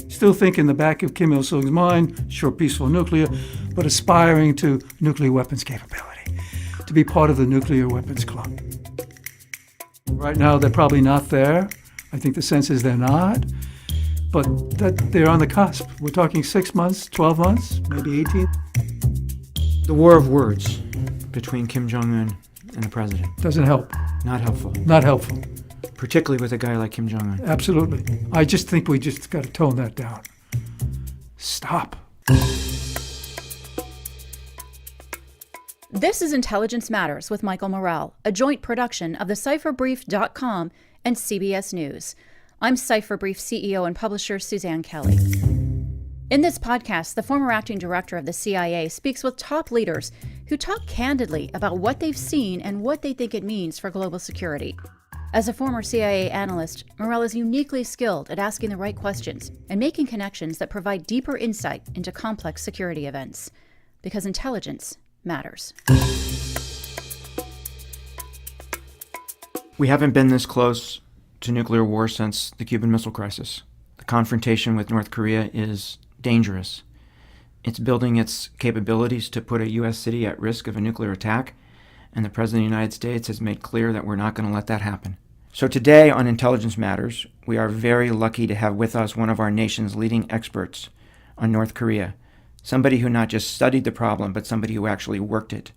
Still think in the back of Kim Il-sung's mind, sure, peaceful nuclear, but aspiring to nuclear weapons capability, to be part of the nuclear weapons club. Right now, they're probably not there. I think the sense is they're not, but that they're on the cusp. We're talking 6 months, 12 months, maybe 18. The war of words between Kim Jong-un and the president. Doesn't help. Not helpful. Not helpful. Particularly with a guy like Kim Jong-un. Absolutely. I just think we just got to tone that down. Stop. This is Intelligence Matters with Michael Morell, a joint production of the CIPHERbrief.com and CBS News. I'm CIPHER Brief CEO and publisher Suzanne Kelly. In this podcast, the former acting director of the CIA speaks with top leaders who talk candidly about what they've seen and what they think it means for global security. As a former CIA analyst, Morell is uniquely skilled at asking the right questions and making connections that provide deeper insight into complex security events. Because intelligence matters. We haven't been this close to nuclear war since the Cuban Missile Crisis. The confrontation with North Korea is dangerous. It's building its capabilities to put a U.S. city at risk of a nuclear attack, and the President of the United States has made clear that we're not going to let that happen. So today on Intelligence Matters, we are very lucky to have with us one of our nation's leading experts on North Korea, somebody who not just studied the problem, but somebody who actually worked it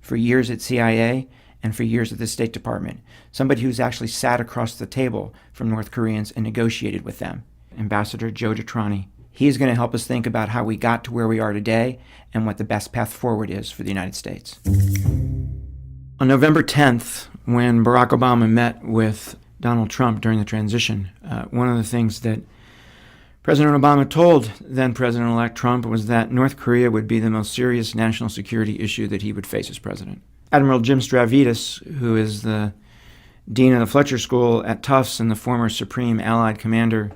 for years at CIA and for years at the State Department, somebody who's actually sat across the table from North Koreans and negotiated with them, Ambassador Joe DeTrani. He's going to help us think about how we got to where we are today and what the best path forward is for the United States. On November 10th, when Barack Obama met with Donald Trump during the transition, one of the things that President Obama told then President-elect Trump was that North Korea would be the most serious national security issue that he would face as president. Admiral Jim Stavridis, who is the dean of the Fletcher School at Tufts and the former Supreme Allied Commander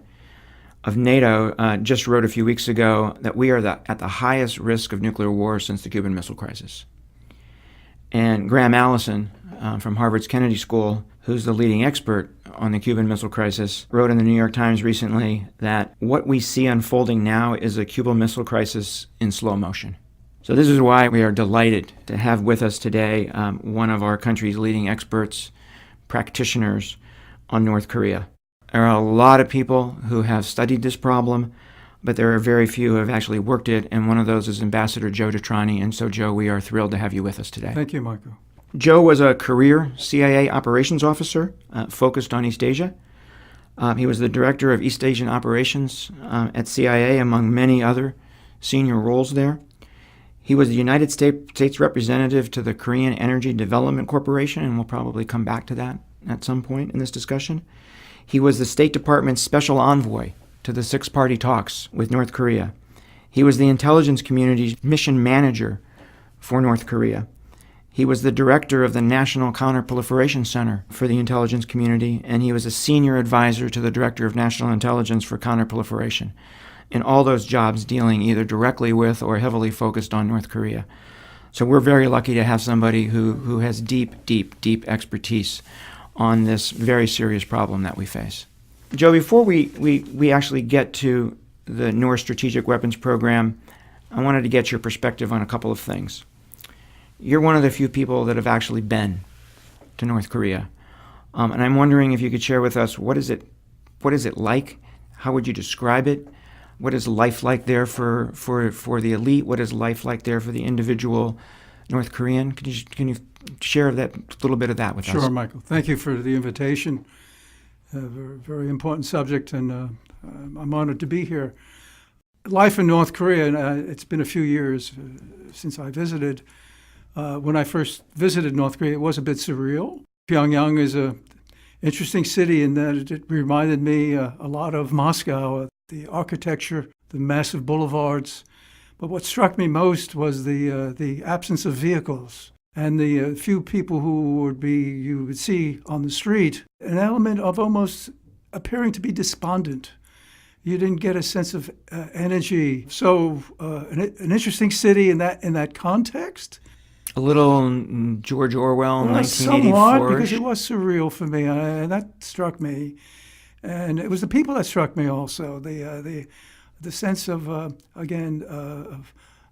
of NATO, just wrote a few weeks ago that we are at the highest risk of nuclear war since the Cuban Missile Crisis. And Graham Allison from Harvard's Kennedy School, who's the leading expert on the Cuban Missile Crisis, wrote in the New York Times recently that what we see unfolding now is a Cuban Missile Crisis in slow motion. So this is why we are delighted to have with us today one of our country's leading experts, practitioners on North Korea. There are a lot of people who have studied this problem, but there are very few who have actually worked it, and one of those is Ambassador Joe DeTrani. And so, Joe, we are thrilled to have you with us today. Thank you, Michael. Joe was a career CIA operations officer focused on East Asia. He was the director of East Asian operations at CIA, among many other senior roles there. He was the United States representative to the Korean Energy Development Corporation, and we'll probably come back to that at some point in this discussion. He was the State Department's special envoy to the six-party talks with North Korea. He was the intelligence community's mission manager for North Korea. He was the director of the National Counterproliferation Center for the intelligence community, and he was a senior advisor to the director of national intelligence for counterproliferation. In all those jobs dealing either directly with or heavily focused on North Korea. So we're very lucky to have somebody who has deep expertise on this very serious problem that we face. Joe, before we actually get to the North Strategic Weapons Program, I wanted to get your perspective on a couple of things. You're one of the few people that have actually been to North Korea. And I'm wondering if you could share with us, what is it like? How would you describe it? What is life like there for the elite? What is life like there for the individual North Korean? Can you share that little bit of that with us? Sure, Michael. Thank you for the invitation. Very important subject, and I'm honored to be here. Life in North Korea, and it's been a few years since I visited. When I first visited North Korea, it was a bit surreal. Pyongyang is an interesting city in that it reminded me a lot of Moscow, the architecture, the massive boulevards. But what struck me most was the absence of vehicles and the few people who you would see on the street, an element of almost appearing to be despondent. You didn't get a sense of energy. So an interesting city in that context. A little George Orwell, Well, 1984. somewhat, because it was surreal for me, and that struck me. And it was the people that struck me also. The sense of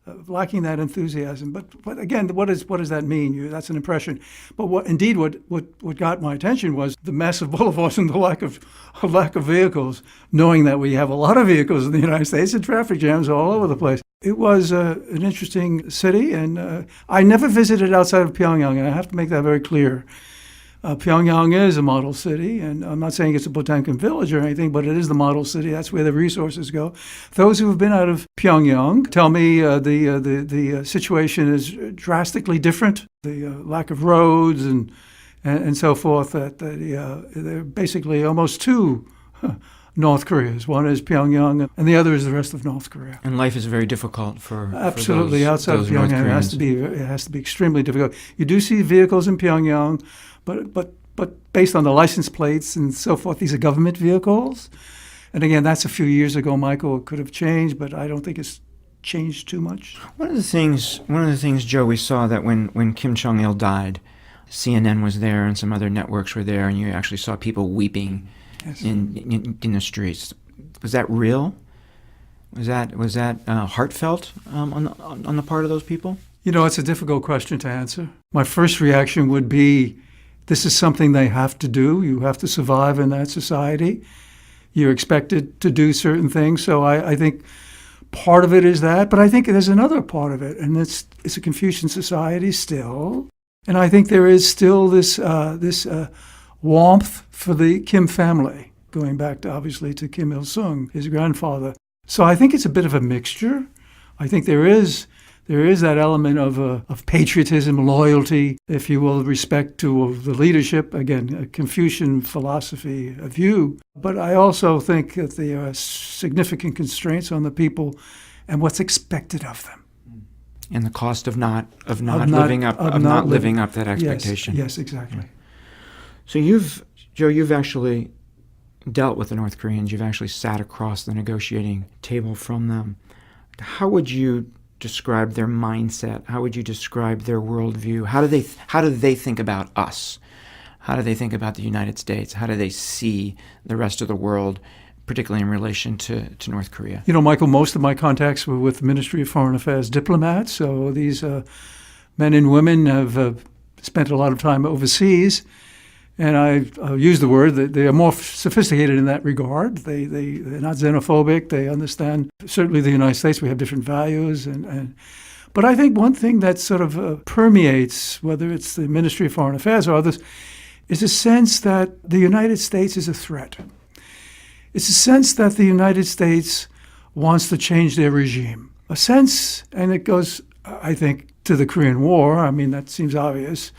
of lacking that enthusiasm. But again, what does that mean? That's an impression. But what got my attention was the massive boulevards and the lack of vehicles. Knowing that we have a lot of vehicles in the United States and traffic jams all over the place. It was an interesting city, and I never visited outside of Pyongyang, and I have to make that very clear. Pyongyang is a model city, and I'm not saying it's a Potemkin village or anything, but it is the model city. That's where the resources go. Those who have been out of Pyongyang tell me the situation is drastically different. The lack of roads and so forth. That they're basically almost two North Koreas. One is Pyongyang, and the other is the rest of North Korea. And life is very difficult for absolutely for outside those of Pyongyang. North It has to be extremely difficult. You do see vehicles in Pyongyang, but based on the license plates and so forth, these are government vehicles. And again, that's a few years ago, Michael. It could have changed, but I don't think it's changed too much. One of the things, Joe, we saw that when Kim Jong-il died, CNN was there and some other networks were there, and you actually saw people weeping. Yes. In the streets. Was that real? Was that heartfelt on the part of those people? You know, it's a difficult question to answer. My first reaction would be, this is something they have to do. You have to survive in that society. You're expected to do certain things. So I think part of it is that, but I think there's another part of it, and it's a Confucian society still. And I think there is still this warmth for the Kim family, going back to obviously to Kim Il-sung, his grandfather. So I think it's a bit of a mixture. I think there is that element of patriotism, loyalty, if you will, respect to the leadership. Again, a Confucian philosophy, a view. But I also think that there are significant constraints on the people and what's expected of them. And the cost of not living up that expectation. Yes, exactly. Yeah. So you've actually dealt with the North Koreans. You've actually sat across the negotiating table from them. How would you describe their mindset? How would you describe their worldview? How do they think about us? How do they think about the United States? How do they see the rest of the world, particularly in relation to North Korea? You know, Michael, most of my contacts were with the Ministry of Foreign Affairs diplomats. So these men and women have spent a lot of time overseas. And I'll use the word that they are more sophisticated in that regard. They're not xenophobic. They understand, certainly the United States, we have different values. But I think one thing that sort of permeates, whether it's the Ministry of Foreign Affairs or others, is a sense that the United States is a threat. It's a sense that the United States wants to change their regime. A sense, and it goes, I think, to the Korean War. I mean, that seems obvious.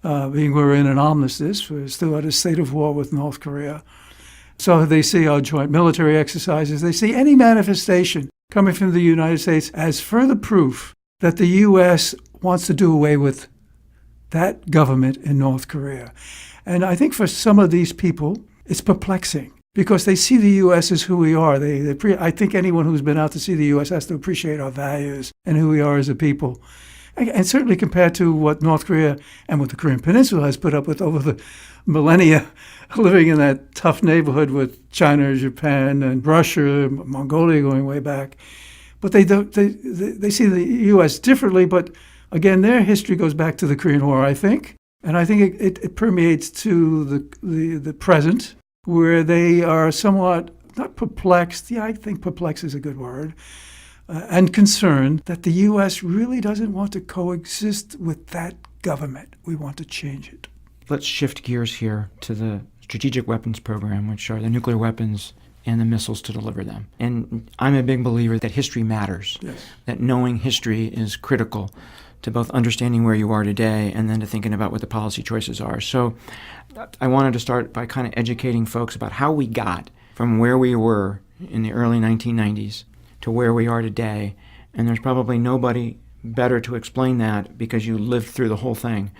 Being we're in an armistice, we're still at a state of war with North Korea. So they see our joint military exercises. They see any manifestation coming from the United States as further proof that the U.S. wants to do away with that government in North Korea. And I think for some of these people, it's perplexing because they see the U.S. as who we are. I think anyone who's been out to see the U.S. has to appreciate our values and who we are as a people. And certainly compared to what North Korea and what the Korean Peninsula has put up with over the millennia, living in that tough neighborhood with China, Japan, and Russia, Mongolia going way back. But they see the U.S. differently. But again, their history goes back to the Korean War, I think. And I think it permeates to the present, where they are somewhat, not perplexed. Yeah, I think perplexed is a good word. And concerned that the U.S. really doesn't want to coexist with that government. We want to change it. Let's shift gears here to the strategic weapons program, which are the nuclear weapons and the missiles to deliver them. And I'm a big believer that history matters, yes. That knowing history is critical to both understanding where you are today and then to thinking about what the policy choices are. So I wanted to start by kind of educating folks about how we got from where we were in the early 1990s to where we are today, and there's probably nobody better to explain that because you lived through the whole thing.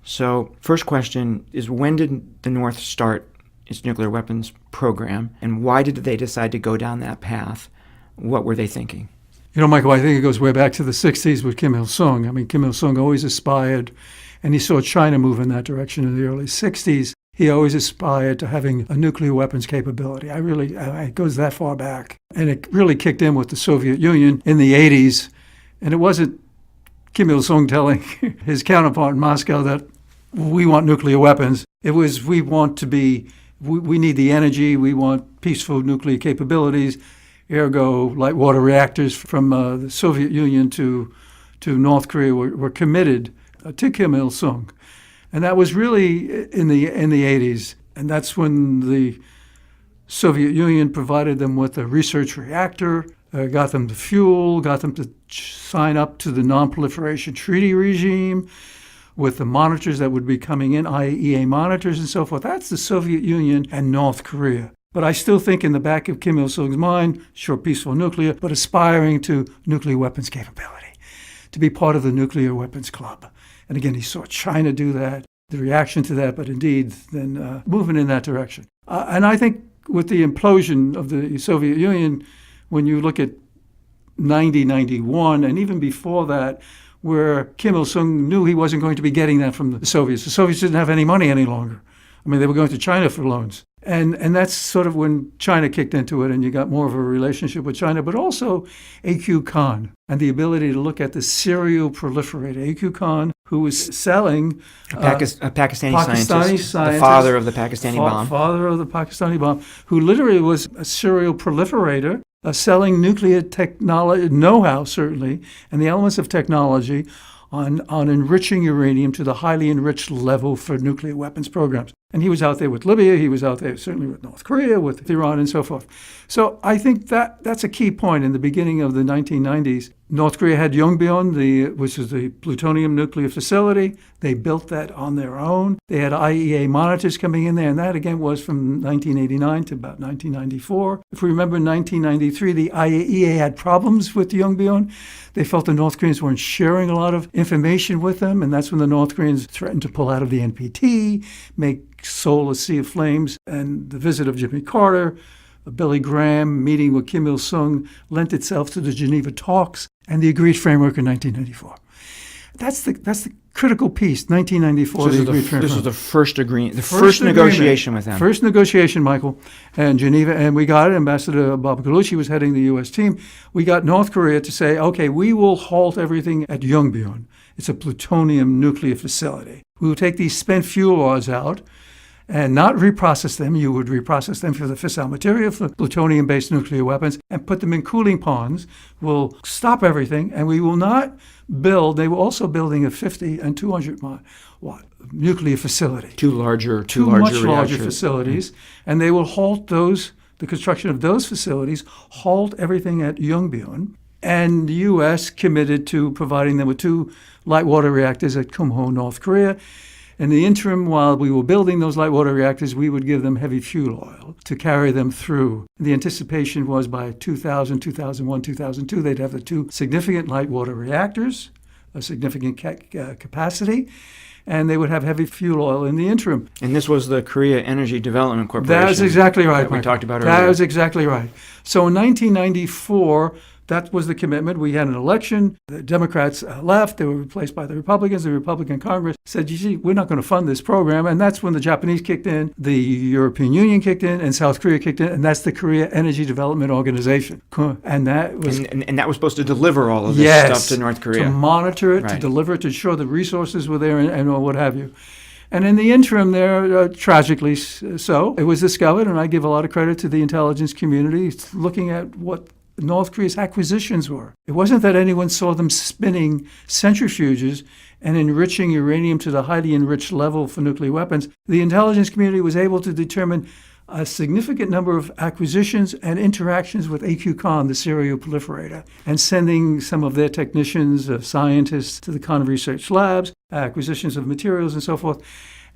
So first question is, when did the North start its nuclear weapons program, and why did they decide to go down that path? What were they thinking? You know, Michael, I think it goes way back to the 60s with Kim Il-sung. I mean, Kim Il-sung always aspired, and he saw China move in that direction in the early 60s. He always aspired to having a nuclear weapons capability. It goes that far back. And it really kicked in with the Soviet Union in the 80s. And it wasn't Kim Il-sung telling his counterpart in Moscow that we want nuclear weapons. It was we need the energy, we want peaceful nuclear capabilities, ergo light water reactors from the Soviet Union to North Korea were committed to Kim Il-sung. And that was really in the 80s. And that's when the Soviet Union provided them with a research reactor, got them the fuel, got them to sign up to the non-proliferation treaty regime with the monitors that would be coming in, IAEA monitors and so forth. That's the Soviet Union and North Korea. But I still think in the back of Kim Il-sung's mind, sure, peaceful nuclear, but aspiring to nuclear weapons capability, to be part of the nuclear weapons club. And again, he saw China do that, the reaction to that, but indeed then moving in that direction. And I think with the implosion of the Soviet Union, when you look at 91, and even before that, where Kim Il-sung knew he wasn't going to be getting that from the Soviets. The Soviets didn't have any money any longer. I mean, they were going to China for loans. And that's sort of when China kicked into it, and you got more of a relationship with China, but also A.Q. Khan and the ability to look at the serial proliferator. A.Q. Khan, who was selling a Pakistani scientist, the father of the Pakistani bomb. Father of the Pakistani bomb, who literally was a serial proliferator, selling nuclear technology, know-how certainly, and the elements of technology on enriching uranium to the highly enriched level for nuclear weapons programs. And he was out there with Libya, he was out there certainly with North Korea, with Iran and so forth. So I think that's a key point in the beginning of the 1990s. North Korea had Yongbyon, which is the plutonium nuclear facility. They built that on their own. They had IAEA monitors coming in there, and that again was from 1989 to about 1994. If we remember in 1993, the IAEA had problems with Yongbyon. They felt the North Koreans weren't sharing a lot of information with them, and that's when the North Koreans threatened to pull out of the NPT, make Seoul a sea of flames, and the visit of Jimmy Carter, Billy Graham meeting with Kim Il-sung lent itself to the Geneva talks and the agreed framework in 1994. That's the critical piece, 1994. This was the first agreement, the first negotiation with them. First negotiation, Michael, and Geneva, and we got it. Ambassador Bob Gallucci was heading the U.S. team. We got North Korea to say, okay, we will halt everything at Yongbyon. It's a plutonium nuclear facility. We will take these spent fuel rods out and not reprocess them. You would reprocess them for the fissile material, for plutonium-based nuclear weapons, and put them in cooling ponds. We'll stop everything, and we will not build. They were also building a 50 and 200 watt nuclear facility. Two much larger larger facilities, and they will halt the construction of those facilities, halt everything at Yongbyon. And the U.S. committed to providing them with 2 light water reactors at Kumho, North Korea. In the interim, while we were building those light water reactors, we would give them heavy fuel oil to carry them through. The anticipation was by 2000, 2001, 2002, they'd have the 2 significant light water reactors, a significant capacity, and they would have heavy fuel oil in the interim. And this was the Korea Energy Development Corporation. That's exactly right, that we talked about earlier. That was exactly right. So in 1994, that was the commitment. We had an election. The Democrats left. They were replaced by the Republicans. The Republican Congress said, you see, we're not going to fund this program. And that's when the Japanese kicked in, the European Union kicked in, and South Korea kicked in. And that's the Korea Energy Development Organization. And that was... And that was supposed to deliver all of this stuff to North Korea. To monitor it, to deliver it, to ensure the resources were there and what have you. And in the interim there, tragically so, it was discovered, and I give a lot of credit to the intelligence community, looking at what North Korea's acquisitions were. It wasn't that anyone saw them spinning centrifuges and enriching uranium to the highly enriched level for nuclear weapons. The intelligence community was able to determine a significant number of acquisitions and interactions with A.Q. Khan, the serial proliferator, and sending some of their technicians, scientists to the Khan research labs, acquisitions of materials and so forth,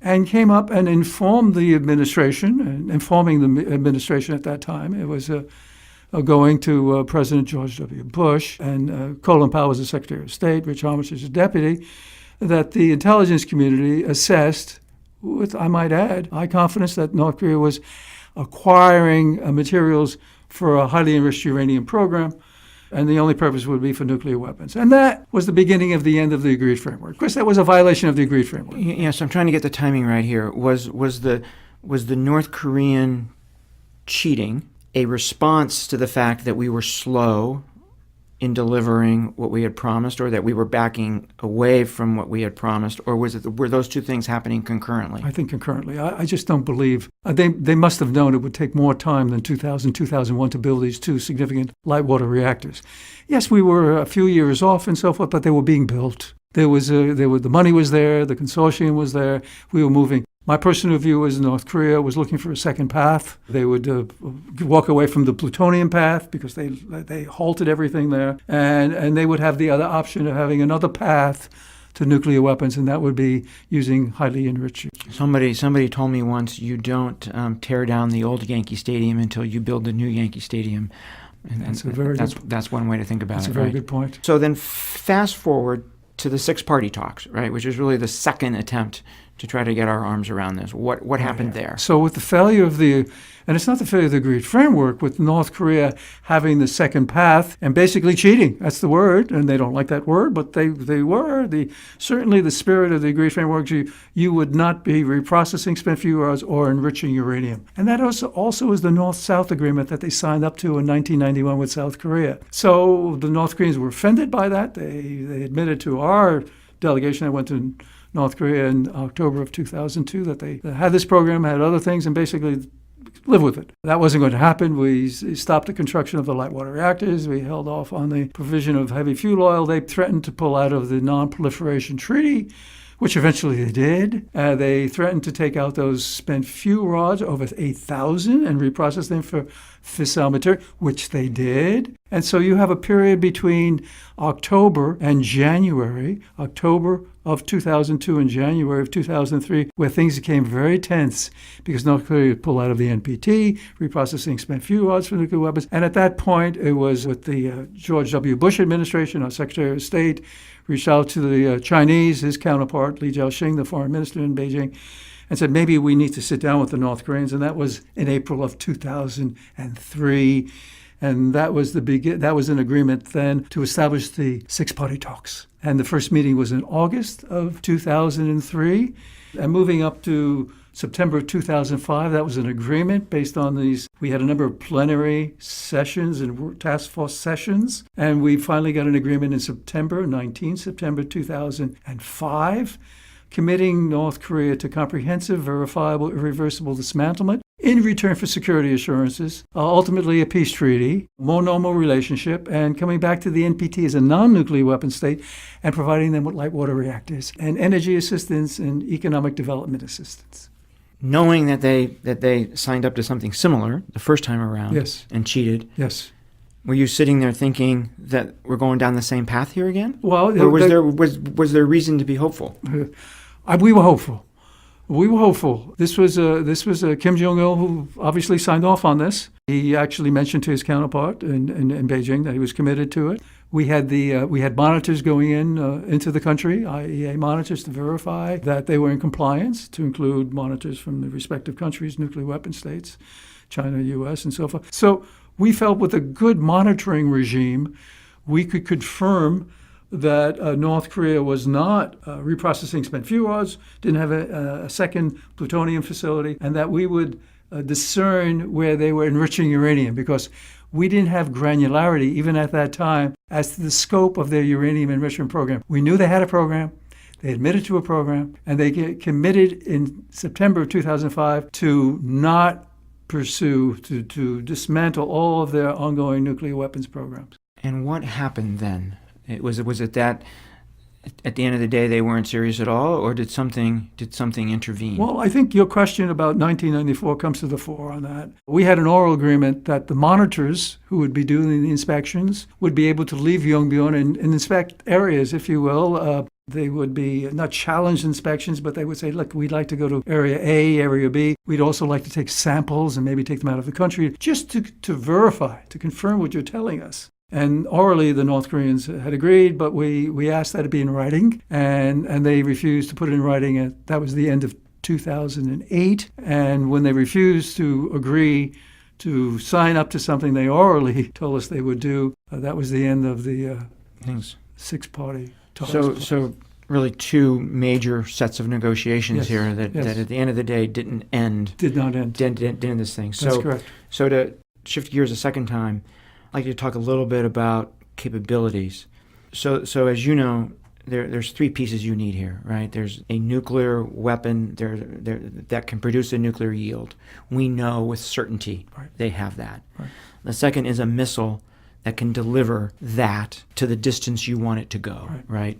and came up and informed the administration, and informing the administration at that time. It was going to President George W. Bush, and Colin Powell was the Secretary of State, Rich Homage was the deputy, that the intelligence community assessed, with, I might add, high confidence that North Korea was acquiring materials for a highly enriched uranium program, and the only purpose would be for nuclear weapons. And that was the beginning of the end of the agreed framework. Of course, that was a violation of the agreed framework. Yes, I'm trying to get the timing right here. Was the North Korean cheating a response to the fact that we were slow in delivering what we had promised, or that we were backing away from what we had promised, or were those two things happening concurrently? I think concurrently. I just don't believe. They must have known it would take more time than 2001 to build these two significant light water reactors. Yes, we were a few years off and so forth, but they were being built. The money was there, the consortium was there, we were moving. My personal view is North Korea was looking for a second path. They would walk away from the plutonium path because they halted everything there, and they would have the other option of having another path to nuclear weapons, and that would be using highly enriched. Somebody told me once, you don't tear down the old Yankee Stadium until you build the new Yankee Stadium. And that's one way to think about it. That's a very good point. So then fast forward to the six-party talks, right, which is really the second attempt to try to get our arms around this. What happened there? So with the failure of and it's not the failure of the agreed framework, with North Korea having the second path and basically cheating, that's the word, and they don't like that word, but they were. Certainly the spirit of the agreed framework, you would not be reprocessing spent fuel rods or enriching uranium. And that also is the North-South agreement that they signed up to in 1991 with South Korea. So the North Koreans were offended by that. They admitted to our delegation that went to North Korea in October of 2002 that they had this program, had other things, and basically live with it. That wasn't going to happen. We stopped the construction of the light water reactors. We held off on the provision of heavy fuel oil. They threatened to pull out of the Non-Proliferation Treaty, which eventually they did. They threatened to take out those spent fuel rods, over 8,000, and reprocess them for fissile material, which they did. And so you have a period between October and January, October of 2002 and January of 2003, where things became very tense because North Korea pulled out of the NPT, reprocessing spent fuel rods for nuclear weapons. And at that point, it was with the George W. Bush administration, our Secretary of State, reached out to the Chinese, his counterpart, Li Jiaxing, the foreign minister in Beijing, and said, maybe we need to sit down with the North Koreans. And that was in April of 2003. And that was an agreement then to establish the six-party talks. And the first meeting was in August of 2003. And moving up to September of 2005, that was an agreement based on these. We had a number of plenary sessions and task force sessions. And we finally got an agreement in September 2005, committing North Korea to comprehensive, verifiable, irreversible dismantlement in return for security assurances, ultimately a peace treaty, more normal relationship, and coming back to the NPT as a non-nuclear weapon state and providing them with light water reactors and energy assistance and economic development assistance. Knowing that they signed up to something similar the first time around, yes, and cheated. Yes. Were you sitting there thinking that we're going down the same path here again? Well, or was there reason to be hopeful? We were hopeful. We were hopeful. This was Kim Jong-il who obviously signed off on this. He actually mentioned to his counterpart in Beijing that he was committed to it. We had monitors going into the country, IAEA monitors, to verify that they were in compliance, to include monitors from the respective countries, nuclear weapon states, China, U.S., and so forth. So we felt with a good monitoring regime, we could confirm that North Korea was not reprocessing spent fuel rods, didn't have a second plutonium facility, and that we would discern where they were enriching uranium, because we didn't have granularity, even at that time, as to the scope of their uranium enrichment program. We knew they had a program, they admitted to a program, and they committed in September of 2005 to not pursue, to dismantle all of their ongoing nuclear weapons programs. And what happened then? Was it that at the end of the day they weren't serious at all, or did something intervene? Well, I think your question about 1994 comes to the fore on that. We had an oral agreement that the monitors who would be doing the inspections would be able to leave Yongbyon and inspect areas, if you will. They would be not challenged inspections, but they would say, look, we'd like to go to area A, area B. We'd also like to take samples and maybe take them out of the country just to verify, to confirm what you're telling us. And orally, the North Koreans had agreed, but we asked that it be in writing, and they refused to put it in writing. That was the end of 2008. And when they refused to agree to sign up to something they orally told us they would do. That was the end of the Things. six-party talks. So really two major sets of negotiations Yes, here that at the end of the day didn't end. Did not end. Didn't end this thing. That's correct. So to shift gears a second time, I'd like to talk a little bit about capabilities. So as you know, there's three pieces you need here, right? There's a nuclear weapon that can produce a nuclear yield. We know with certainty they have that. Right. The second is a missile that can deliver that to the distance you want it to go, right?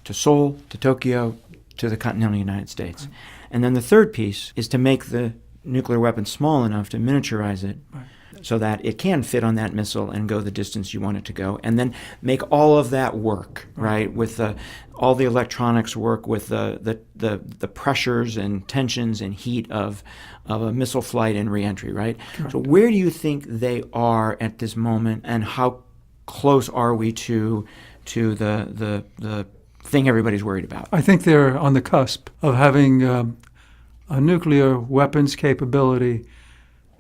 To Seoul, to Tokyo, to the continental United States. Right. And then the third piece is to make the nuclear weapon small enough to miniaturize it so that it can fit on that missile and go the distance you want it to go, and then make all of that work, right? With all the electronics work, with the pressures and tensions and heat of a missile flight and reentry, right? Correct. So where do you think they are at this moment, and how close are we to the thing everybody's worried about? I think they're on the cusp of having a nuclear weapons capability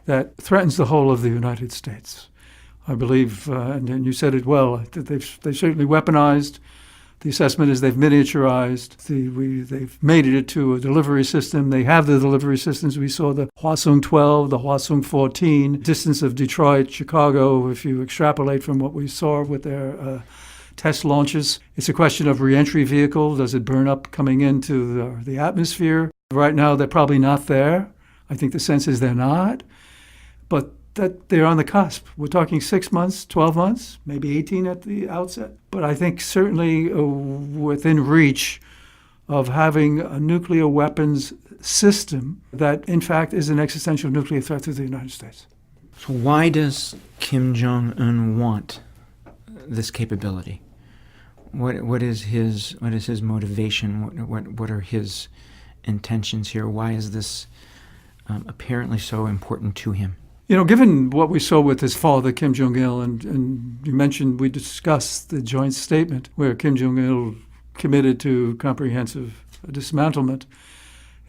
that threatens the whole of the United States. I believe, and you said it well, that they've certainly weaponized. The assessment is they've miniaturized. They've made it into a delivery system. They have the delivery systems. We saw the Hwasong 12, the Hwasong 14, distance of Detroit, Chicago, if you extrapolate from what we saw with their test launches. It's a question of reentry vehicle. Does it burn up coming into the atmosphere? Right now, they're probably not there. I think the sense is they're not. But that they're on the cusp. We're talking 6 months, 12 months, maybe 18 at the outset. But I think certainly within reach of having a nuclear weapons system that, in fact, is an existential nuclear threat to the United States. So why does Kim Jong-un want this capability? What is his motivation? What are his intentions here? Why is this apparently so important to him? You know, given what we saw with his father, Kim Jong-il, and you mentioned we discussed the joint statement where Kim Jong-il committed to comprehensive dismantlement.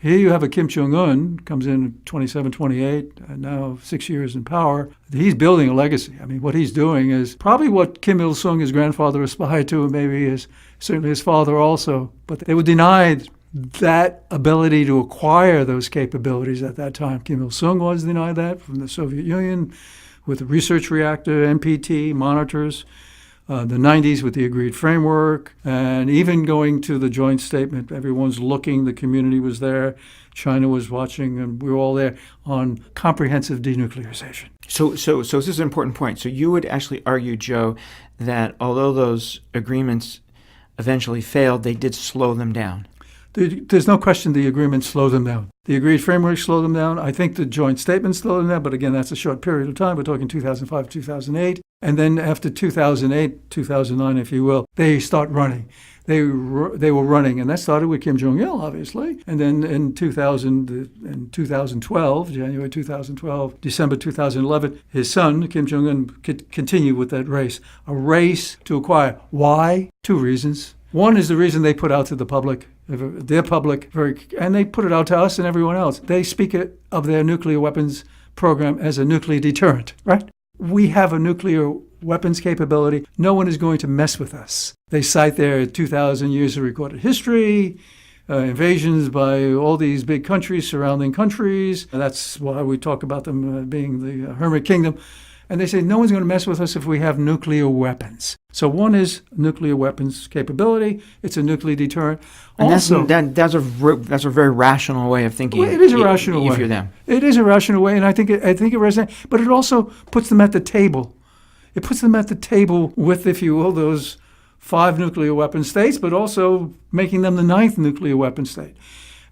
Here you have a Kim Jong-un, comes in 27, 28, and now 6 years in power. He's building a legacy. I mean, what he's doing is probably what Kim Il-sung, his grandfather, aspired to, and maybe certainly his father also. But they were denied that ability to acquire those capabilities at that time. Kim Il-sung was denied that from the Soviet Union with the research reactor, NPT, monitors, the 90s with the agreed framework, and even going to the joint statement. Everyone's looking, the community was there, China was watching, and we were all there on comprehensive denuclearization. So this is an important point. So you would actually argue, Joe, that although those agreements eventually failed, they did slow them down. There's no question the agreement slowed them down. The agreed framework slowed them down. I think the joint statement slowed them down, but again, that's a short period of time. We're talking 2005, 2008. And then after 2008, 2009, if you will, they start running. They were running, and that started with Kim Jong-il, obviously. And then in 2012, January 2012, December 2011, his son, Kim Jong-un, could continue with that race, a race to acquire. Why? Two reasons. One is the reason they put out to the public, their public, and they put it out to us and everyone else. They speak of their nuclear weapons program as a nuclear deterrent, right? We have a nuclear weapons capability. No one is going to mess with us. They cite their 2,000 years of recorded history, invasions by all these big countries, surrounding countries. And that's why we talk about them being the Hermit Kingdom. And they say no one's going to mess with us if we have nuclear weapons. So one is nuclear weapons capability. It's a nuclear deterrent. And also, that's a very rational way of thinking. Well, it is a rational way. If you're them. It is a rational way, and I think it resonates. But it also puts them at the table. It puts them at the table with, if you will, those 5 nuclear weapon states, but also making them the 9th nuclear weapon state.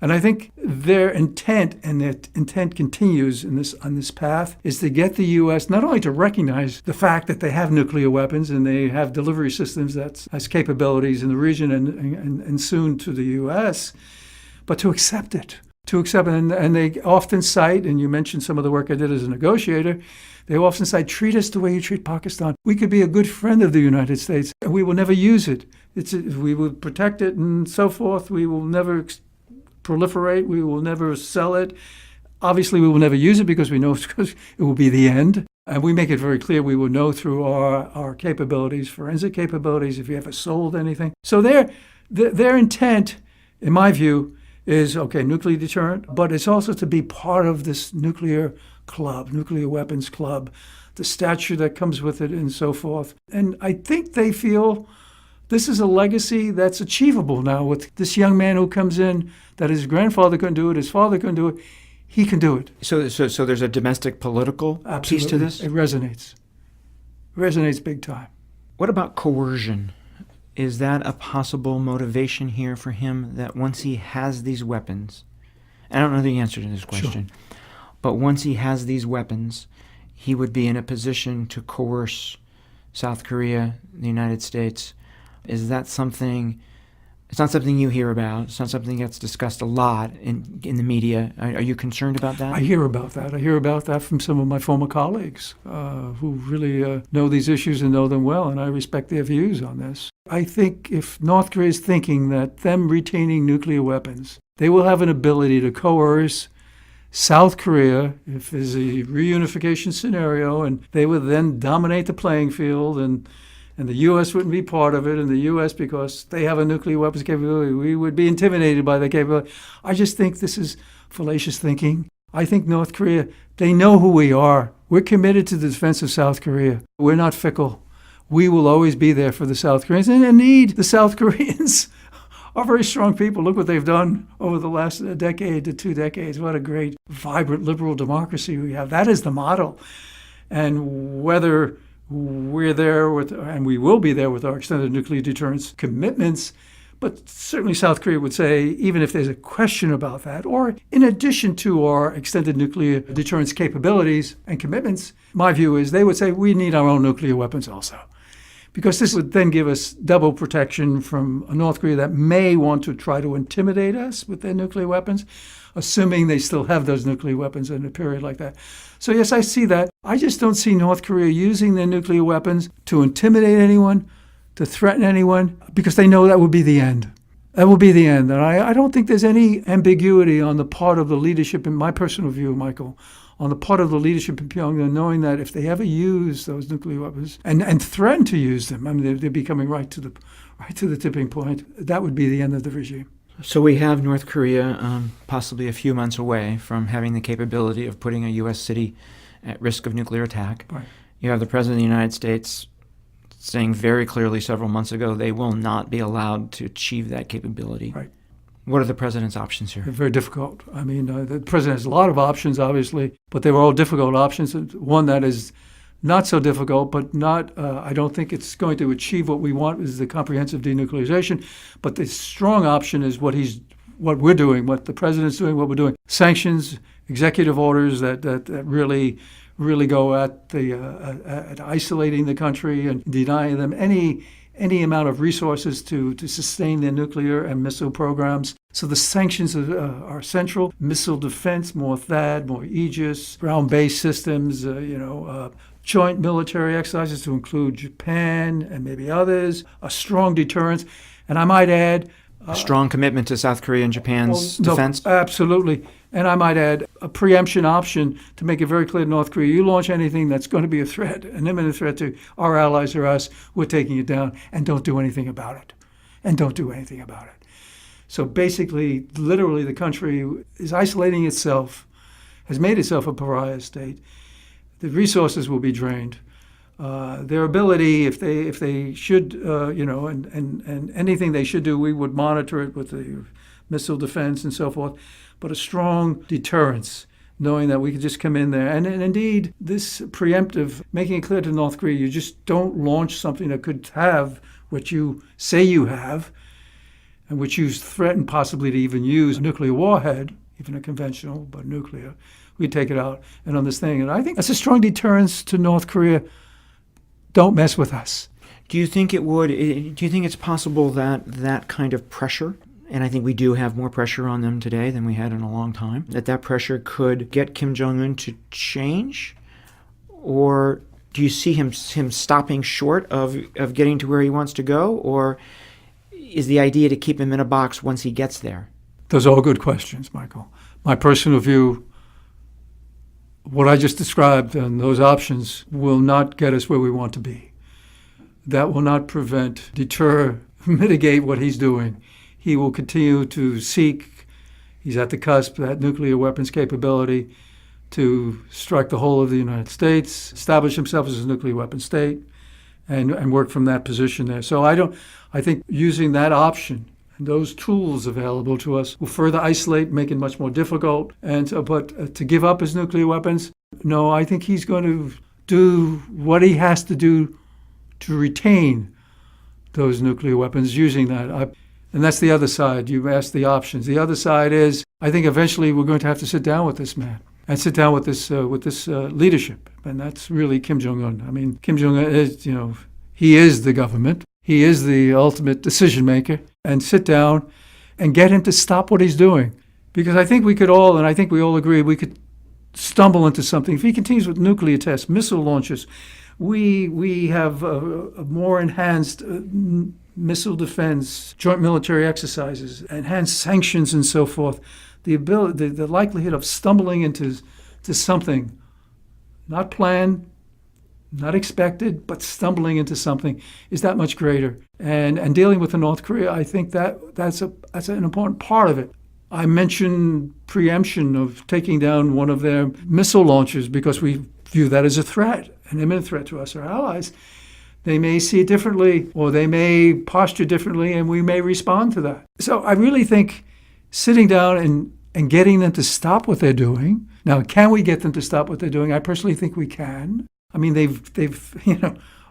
And I think their intent, and their intent continues on this path, is to get the U.S. not only to recognize the fact that they have nuclear weapons and they have delivery systems that has capabilities in the region and soon to the U.S., but to accept it. And they often cite, and you mentioned some of the work I did as a negotiator, they often cite, treat us the way you treat Pakistan. We could be a good friend of the United States, and we will never use it. We will protect it and so forth. We will never proliferate. We will never sell it. Obviously, we will never use it because we know it will be the end. And we make it very clear we will know through our capabilities, forensic capabilities, if you ever sold anything. So their intent, in my view, is, okay, nuclear deterrent, but it's also to be part of this nuclear club, nuclear weapons club, the stature that comes with it and so forth. And I think they feel this is a legacy that's achievable now with this young man who comes in, that his grandfather couldn't do it, his father couldn't do it. He can do it. So there's a domestic political Absolutely. piece to this? It resonates. It resonates big time. What about coercion? Is that a possible motivation here for him, that once he has these weapons, I don't know the answer to this question, but once he has these weapons, he would be in a position to coerce South Korea, the United States? Is that something? It's not something you hear about. It's not something that's discussed a lot in the media. Are you concerned about that? I hear about that. I hear about that from some of my former colleagues who really know these issues and know them well, and I respect their views on this. I think if North Korea is thinking that them retaining nuclear weapons, they will have an ability to coerce South Korea, if there's a reunification scenario, and they would then dominate the playing field, and the U.S. wouldn't be part of it, and the U.S., because they have a nuclear weapons capability, we would be intimidated by the capability. I just think this is fallacious thinking. I think North Korea, they know who we are. We're committed to the defense of South Korea. We're not fickle. We will always be there for the South Koreans. And indeed, the South Koreans are very strong people. Look what they've done over the last decade to 2 decades. What a great, vibrant, liberal democracy we have. That is the model. And whether we're there with, and we will be there with our extended nuclear deterrence commitments, but certainly South Korea would say, even if there's a question about that, or in addition to our extended nuclear deterrence capabilities and commitments, my view is they would say we need our own nuclear weapons also. Because this would then give us double protection from a North Korea that may want to try to intimidate us with their nuclear weapons, assuming they still have those nuclear weapons in a period like that. So yes, I see that. I just don't see North Korea using their nuclear weapons to intimidate anyone, to threaten anyone, because they know that would be the end. That will be the end. And I don't think there's any ambiguity on the part of the leadership, in my personal view, Michael, on the part of the leadership in Pyongyang, knowing that if they ever use those nuclear weapons and threaten to use them, I mean, they'd be coming right to the tipping point. That would be the end of the regime. So we have North Korea possibly a few months away from having the capability of putting a U.S. city at risk of nuclear attack. Right. You have the President of the United States saying very clearly several months ago they will not be allowed to achieve that capability. Right. What are the President's options here? They're very difficult. I mean, the President has a lot of options, obviously, but they were all difficult options. One that is not so difficult, but not, I don't think it's going to achieve what we want, is the comprehensive denuclearization. But the strong option is what we're doing, what the President's doing, what we're doing. Sanctions, executive orders that really go at isolating the country and denying them any amount of resources to sustain their nuclear and missile programs. So the sanctions are central. Missile defense, more THAAD, more Aegis, ground-based systems, joint military exercises to include Japan and maybe others, a strong deterrence. And I might add... a strong commitment to South Korea and Japan's defense? No, absolutely. And I might add a preemption option to make it very clear to North Korea, you launch anything that's going to be a threat, an imminent threat to our allies or us, we're taking it down, and don't do anything about it. So basically, literally, the country is isolating itself, has made itself a pariah state. The resources will be drained. Their ability, if they should, and anything they should do, we would monitor it with the missile defense and so forth, but a strong deterrence, knowing that we could just come in there. And indeed, this preemptive, making it clear to North Korea, you just don't launch something that could have what you say you have, and which you threaten possibly to even use a nuclear warhead, even a conventional, but nuclear. We take it out and on this thing. And I think that's a strong deterrence to North Korea. Don't mess with us. Do you think it's possible that that kind of pressure, and I think we do have more pressure on them today than we had in a long time, that pressure could get Kim Jong-un to change? Or do you see him stopping short of getting to where he wants to go? Or is the idea to keep him in a box once he gets there? Those are all good questions, Michael. My personal view, what I just described and those options will not get us where we want to be. That will not prevent, deter, mitigate what he's doing. He will continue to seek, he's at the cusp, that nuclear weapons capability to strike the whole of the United States, establish himself as a nuclear weapon state, and work from that position there. So I think using that option and those tools available to us will further isolate, make it much more difficult. But to give up his nuclear weapons, no, I think he's going to do what he has to do to retain those nuclear weapons using that. And that's the other side. You've asked the options. The other side is, I think eventually we're going to have to sit down with this man and sit down with this leadership. And that's really Kim Jong-un. I mean, Kim Jong-un is, he is the government. He is the ultimate decision maker. And sit down and get him to stop what he's doing. Because I think we could all, and I think we all agree, we could stumble into something. If he continues with nuclear tests, missile launches, we have a more enhanced missile defense, joint military exercises, enhanced sanctions and so forth. The likelihood of stumbling into something not planned, not expected, but stumbling into something is that much greater. And dealing with the North Korea, I think that's an important part of it. I mentioned preemption of taking down one of their missile launchers because we view that as a threat, an imminent threat to us, our allies. They may see it differently, or they may posture differently, and we may respond to that. So I really think sitting down and getting them to stop what they're doing. Now, can we get them to stop what they're doing? I personally think we can. I mean, they've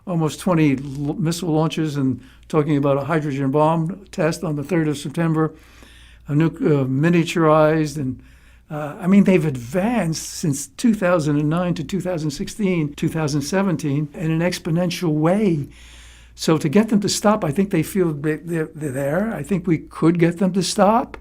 almost 20 missile launches and talking about a hydrogen bomb test on the 3rd of September, miniaturized, and they've advanced since 2009 to 2016, 2017 in an exponential way. So to get them to stop, I think they feel they're there. I think we could get them to stop.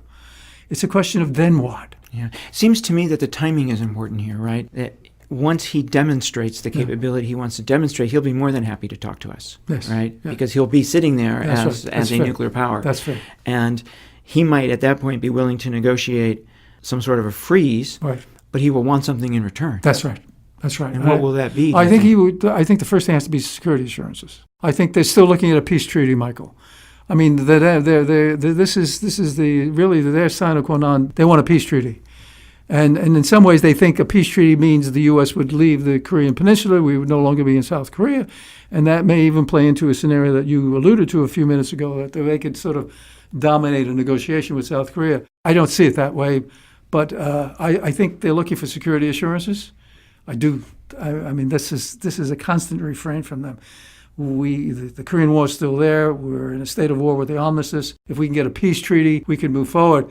It's a question of then what. Yeah. Seems to me that the timing is important here, right? That once he demonstrates the capability he wants to demonstrate, he'll be more than happy to talk to us, yes. Right? Yeah. Because he'll be sitting there as a fair. nuclear power. That's fair. And he might at that point be willing to negotiate some sort of a freeze, Right. but he will want something in return. That's right. That's right. And what will that be? I think he would. I think the first thing has to be security assurances. I think they're still looking at a peace treaty, Michael. I mean, this is their sine qua non. They want a peace treaty, and in some ways they think a peace treaty means the U.S. would leave the Korean Peninsula. We would no longer be in South Korea, and that may even play into a scenario that you alluded to a few minutes ago, that they could sort of dominate a negotiation with South Korea. I don't see it that way, but I think they're looking for security assurances. I do. I mean, this is a constant refrain from them. The Korean War is still there. We're in a state of war with the armistice. If we can get a peace treaty, we can move forward.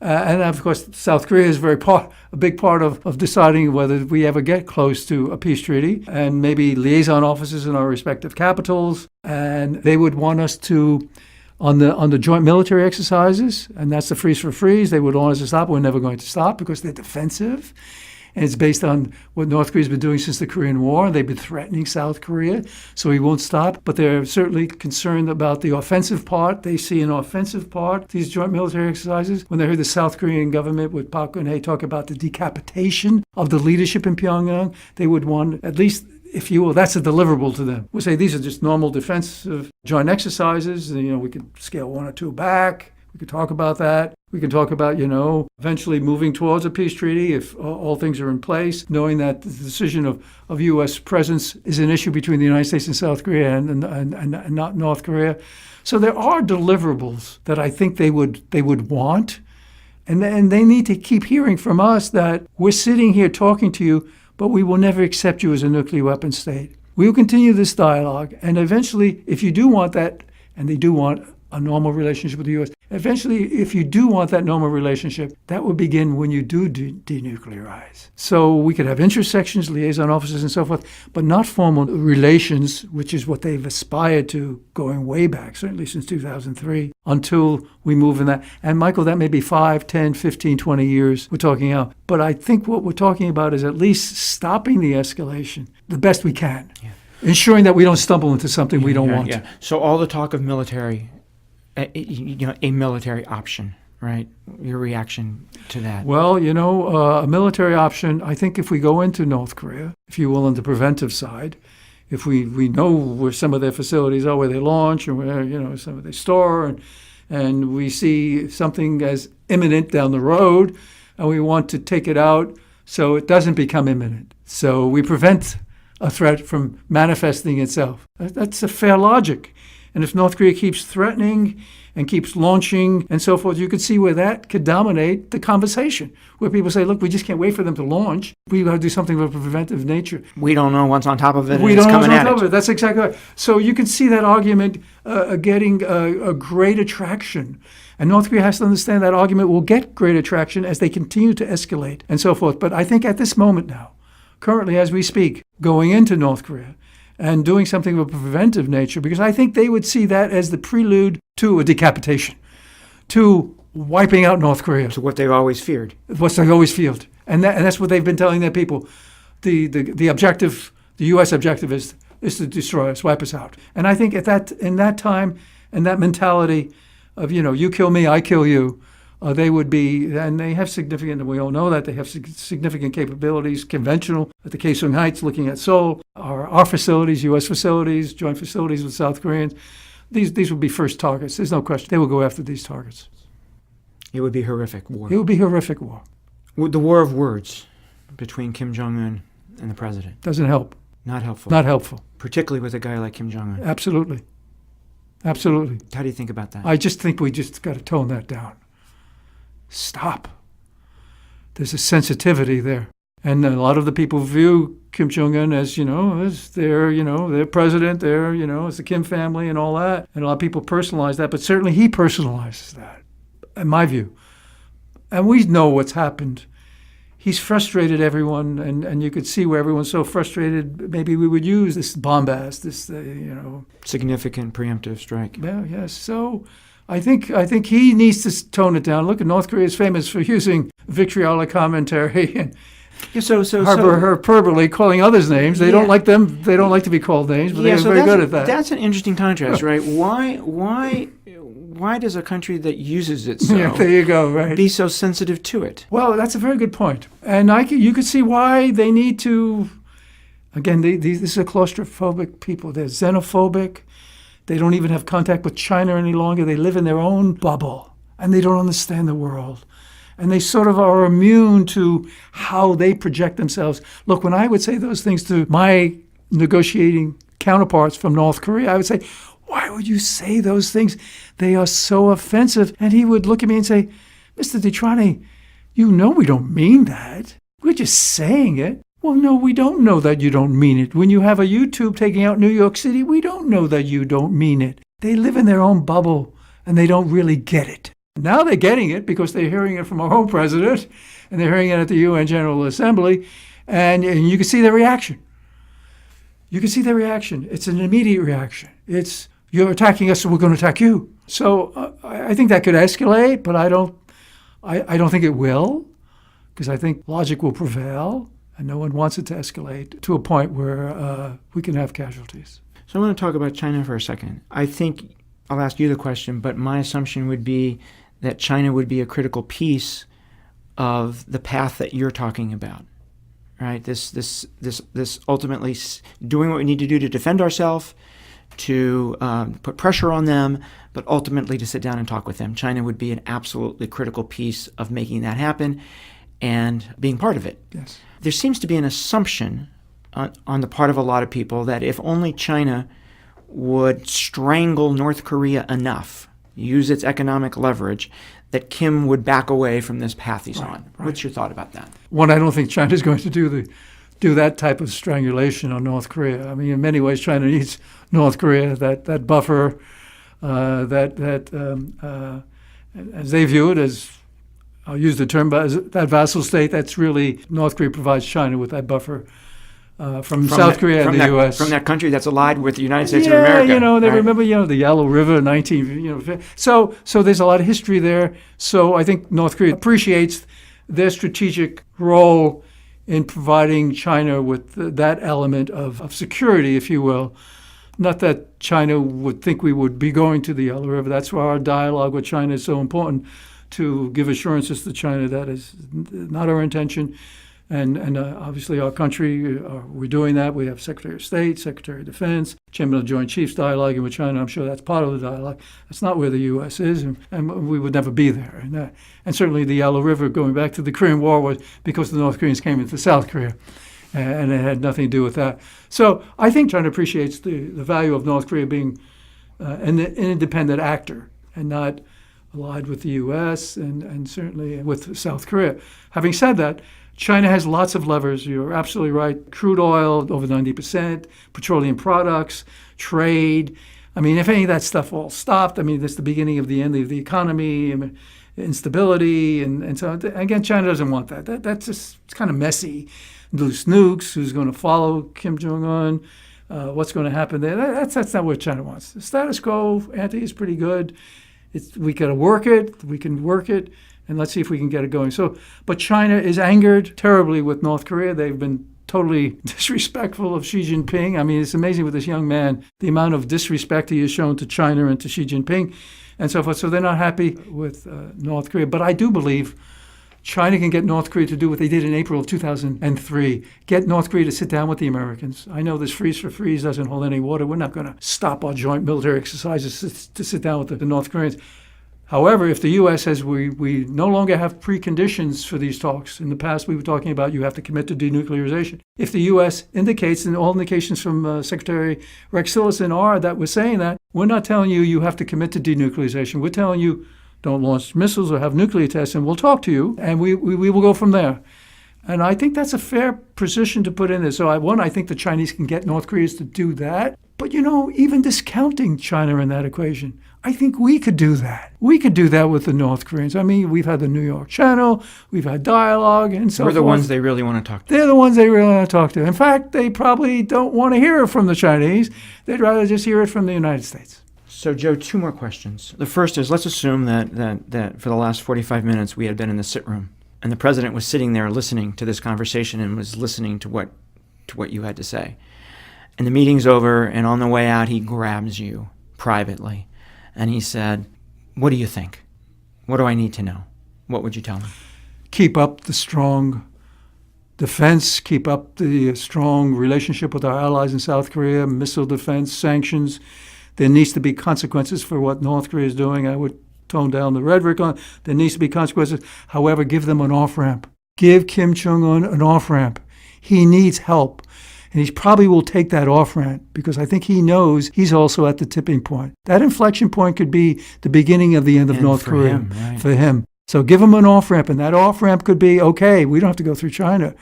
And of course, South Korea is a big part of deciding whether we ever get close to a peace treaty, and maybe liaison officers in our respective capitals. And they would want us to, on the joint military exercises, and that's the freeze for freeze, they would want us to stop. We're never going to stop because they're defensive. And it's based on what North Korea's been doing since the Korean War. They've been threatening South Korea, so we won't stop. But they're certainly concerned about the offensive part. They see an offensive part, these joint military exercises. When they heard the South Korean government with Park Geun-hye talk about the decapitation of the leadership in Pyongyang, they would want, at least, if you will, that's a deliverable to them. We'll say these are just normal defensive joint exercises. We could scale 1 or 2 back. We could talk about that. We can talk about, eventually moving towards a peace treaty if all things are in place, knowing that the decision of U.S. presence is an issue between the United States and South Korea and not North Korea. So there are deliverables that I think they would want. And they need to keep hearing from us that we're sitting here talking to you, but we will never accept you as a nuclear weapon state. We will continue this dialogue. And eventually, if you do want that, and they do want a normal relationship with the U.S., eventually, if you do want that normal relationship, that will begin when you do denuclearize. So we could have intersections, liaison officers, and so forth, but not formal relations, which is what they've aspired to going way back, certainly since 2003, until we move in that. And Michael, that may be 5, 10, 15, 20 years we're talking out. But I think what we're talking about is at least stopping the escalation the best we can, ensuring that we don't stumble into something we don't want. So all the talk of military, a military option, right? Your reaction to that? Well, a military option, I think if we go into North Korea, if you will, on the preventive side, if we know where some of their facilities are, where they launch, or where, some of they store, and we see something as imminent down the road, and we want to take it out so it doesn't become imminent. So we prevent a threat from manifesting itself. That's a fair logic. And if North Korea keeps threatening and keeps launching and so forth, you could see where that could dominate the conversation, where people say, look, we just can't wait for them to launch. We've got to do something of a preventive nature. We don't know what's on top of it. We and don't it's know what's coming on at top it. of it. That's exactly right. So you can see that argument getting a great attraction. And North Korea has to understand that argument will get great attraction as they continue to escalate and so forth. But I think at this moment now, currently as we speak, going into North Korea and doing something of a preventive nature, because I think they would see that as the prelude to a decapitation, to wiping out North Korea. To what they've always feared. What they always feared. And that's what they've been telling their people. The objective, the U.S. objective is to destroy us, wipe us out. And I think in that time and that mentality of, you kill me, I kill you, they would be, and they have significant, and we all know that, they have significant capabilities, conventional, at the Kaesong Heights, looking at Seoul, our facilities, U.S. facilities, joint facilities with South Koreans. These would be first targets. There's no question. They will go after these targets. It would be horrific war. It would be horrific war. The war of words between Kim Jong-un and the president. Doesn't help. Not helpful. Not helpful. Particularly with a guy like Kim Jong-un. Absolutely. Absolutely. How do you think about that? I just think we just got to tone that down. Stop. There's a sensitivity there. And a lot of the people view Kim Jong-un as, as their president, as the Kim family and all that. And a lot of people personalize that, but certainly he personalizes that, in my view. And we know what's happened. He's frustrated everyone, and you could see where everyone's so frustrated. Maybe we would use this bombast, this, significant preemptive strike. Yeah, yes. So I think he needs to tone it down. Look, North Korea is famous for using vitriolic commentary and hyperbole, calling others names. They don't like them. They don't like to be called names, but they're very good at that. That's an interesting contrast, right? Why does a country that uses it so yeah, there you go, right. be so sensitive to it? Well, that's a very good point. And you could see why they need to, again, these are claustrophobic people. They're xenophobic. They don't even have contact with China any longer. They live in their own bubble, and they don't understand the world. And they sort of are immune to how they project themselves. Look, when I would say those things to my negotiating counterparts from North Korea, I would say, why would you say those things? They are so offensive. And he would look at me and say, Mr. DeTrani, we don't mean that. We're just saying it. Well, no, we don't know that you don't mean it. When you have a YouTube taking out New York City, we don't know that you don't mean it. They live in their own bubble, and they don't really get it. Now they're getting it because they're hearing it from our own president, and they're hearing it at the UN General Assembly, and you can see their reaction. You can see their reaction. It's an immediate reaction. It's, you're attacking us, so we're going to attack you. So I think that could escalate, but I don't think it will, because I think logic will prevail, and no one wants it to escalate to a point where we can have casualties. So I want to talk about China for a second. I think I'll ask you the question, but my assumption would be that China would be a critical piece of the path that you're talking about, right? This ultimately doing what we need to do to defend ourselves, to put pressure on them, but ultimately to sit down and talk with them. China would be an absolutely critical piece of making that happen and being part of it. Yes. There seems to be an assumption on the part of a lot of people that if only China would strangle North Korea enough, use its economic leverage, that Kim would back away from this path he's on. Right. What's your thought about that? One, I don't think China's going to do that type of strangulation on North Korea. I mean, in many ways, China needs North Korea, that buffer, as they view it, as I'll use the term, but that vassal state. That's really North Korea provides China with that buffer. From South Korea and the U.S. From that country that's allied with the United States of Yeah, America. They remember, the Yellow River, So there's a lot of history there. So I think North Korea appreciates their strategic role in providing China with that element of security, if you will. Not that China would think we would be going to the Yellow River. That's why our dialogue with China is so important, to give assurances to China that is not our intention. And obviously our country, we're doing that. We have Secretary of State, Secretary of Defense, Chairman of the Joint Chiefs dialoguing with China. I'm sure that's part of the dialogue. That's not where the U.S. is, and we would never be there. And certainly the Yellow River, going back to the Korean War, was because the North Koreans came into South Korea, and it had nothing to do with that. So I think China appreciates the value of North Korea being an independent actor and not allied with the U.S. and certainly with South Korea. Having said that, China has lots of levers. You're absolutely right. Crude oil, over 90%, petroleum products, trade. I mean, if any of that stuff all stopped, I mean, that's the beginning of the end of the economy, instability. And so, again, China doesn't want that. That's just, it's kind of messy. Loose nukes, who's going to follow Kim Jong-un, what's going to happen there. That's not what China wants. The status quo, ante, is pretty good. We got to work it. We can work it. And let's see if we can get it going. But China is angered terribly with North Korea. They've been totally disrespectful of Xi Jinping. I mean, it's amazing with this young man, the amount of disrespect he has shown to China and to Xi Jinping and so forth. So they're not happy with North Korea. But I do believe China can get North Korea to do what they did in April of 2003, get North Korea to sit down with the Americans. I know this freeze for freeze doesn't hold any water. We're not going to stop our joint military exercises to sit down with the North Koreans. However, if the U.S. says we no longer have preconditions for these talks, in the past we were talking about you have to commit to denuclearization. If the U.S. indicates, and all indications from Secretary Rex Tillerson are that we're saying that, we're not telling you have to commit to denuclearization. We're telling you don't launch missiles or have nuclear tests, and we'll talk to you, and we will go from there. And I think that's a fair position to put in there. So I think the Chinese can get North Koreans to do that. But, even discounting China in that equation, I think we could do that. We could do that with the North Koreans. I mean, we've had the New York Channel, we've had dialogue, and so forth. We're the ones they really want to talk to. They're the ones they really want to talk to. In fact, they probably don't want to hear it from the Chinese. They'd rather just hear it from the United States. So, Joe, two more questions. The first is, let's assume that for the last 45 minutes we had been in the sit room, and the president was sitting there listening to this conversation and was listening to what you had to say. And the meeting's over, and on the way out, he grabs you privately, and he said, "What do you think? What do I need to know?" What would you tell him? Keep up the strong defense, keep up the strong relationship with our allies in South Korea, missile defense, sanctions. There needs to be consequences for what North Korea is doing. I would tone down the rhetoric on. There needs to be consequences. However, give them an off-ramp. Give Kim Jong-un an off-ramp. He needs help. And he probably will take that off-ramp because I think he knows he's also at the tipping point. That inflection point could be the beginning of the end of North Korea for him. So give him an off-ramp, and that off-ramp could be, okay, we don't have to go through China.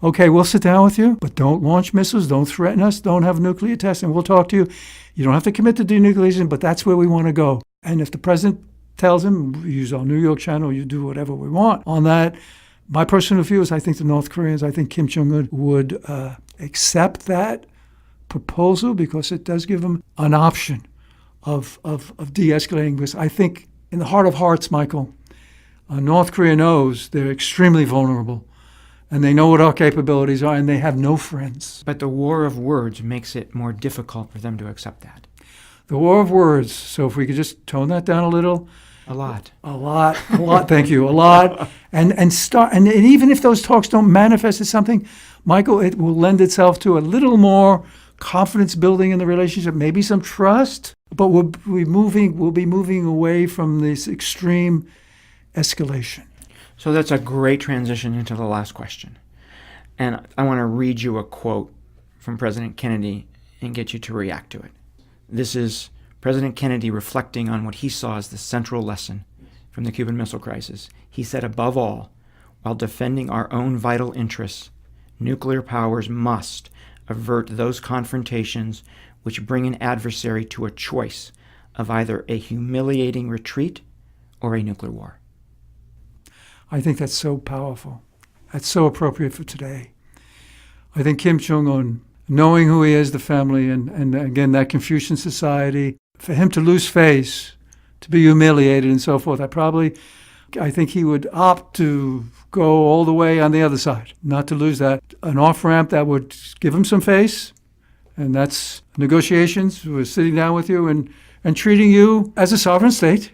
Okay, we'll sit down with you, but don't launch missiles, don't threaten us, don't have nuclear tests, and we'll talk to you. You don't have to commit to denuclearization, but that's where we want to go. And if the president tells him, we use our New York channel, you do whatever we want on that. My personal view is I think the North Koreans, I think Kim Jong-un would accept that proposal because it does give them an option of de-escalating. Because I think in the heart of hearts, Michael, North Korea knows they're extremely vulnerable. And they know what our capabilities are, and they have no friends. But the war of words makes it more difficult for them to accept that. The war of words. So if we could just tone that down a little. A lot. Thank you. A lot. And even if those talks don't manifest as something, Michael, it will lend itself to a little more confidence building in the relationship, maybe some trust. But we'll be moving away from this extreme escalation. So that's a great transition into the last question. And I want to read you a quote from President Kennedy and get you to react to it. This is President Kennedy reflecting on what he saw as the central lesson from the Cuban Missile Crisis. He said, above all, while defending our own vital interests, nuclear powers must avert those confrontations which bring an adversary to a choice of either a humiliating retreat or a nuclear war. I think that's so powerful. That's so appropriate for today. I think Kim Jong-un, knowing who he is, the family, and again, that Confucian society, for him to lose face, to be humiliated and so forth, I think he would opt to go all the way on the other side, not to lose that. An off-ramp that would give him some face, and that's negotiations. We're sitting down with you and treating you as a sovereign state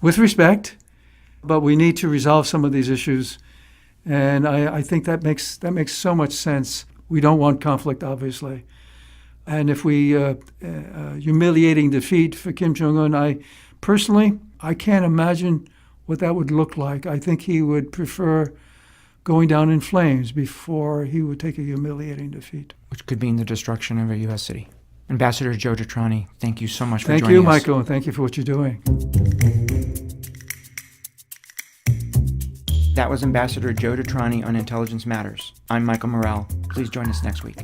with respect, But we need to resolve some of these issues, and I think that makes so much sense. We don't want conflict, obviously. And if we humiliating defeat for Kim Jong-un, I can't imagine what that would look like. I think he would prefer going down in flames before he would take a humiliating defeat. Which could mean the destruction of a U.S. city. Ambassador Joe DeTrani, thank you so much for Thank joining you, us. Michael, and thank you for what you're doing. That was Ambassador Joe DeTrani on Intelligence Matters. I'm Michael Morell. Please join us next week.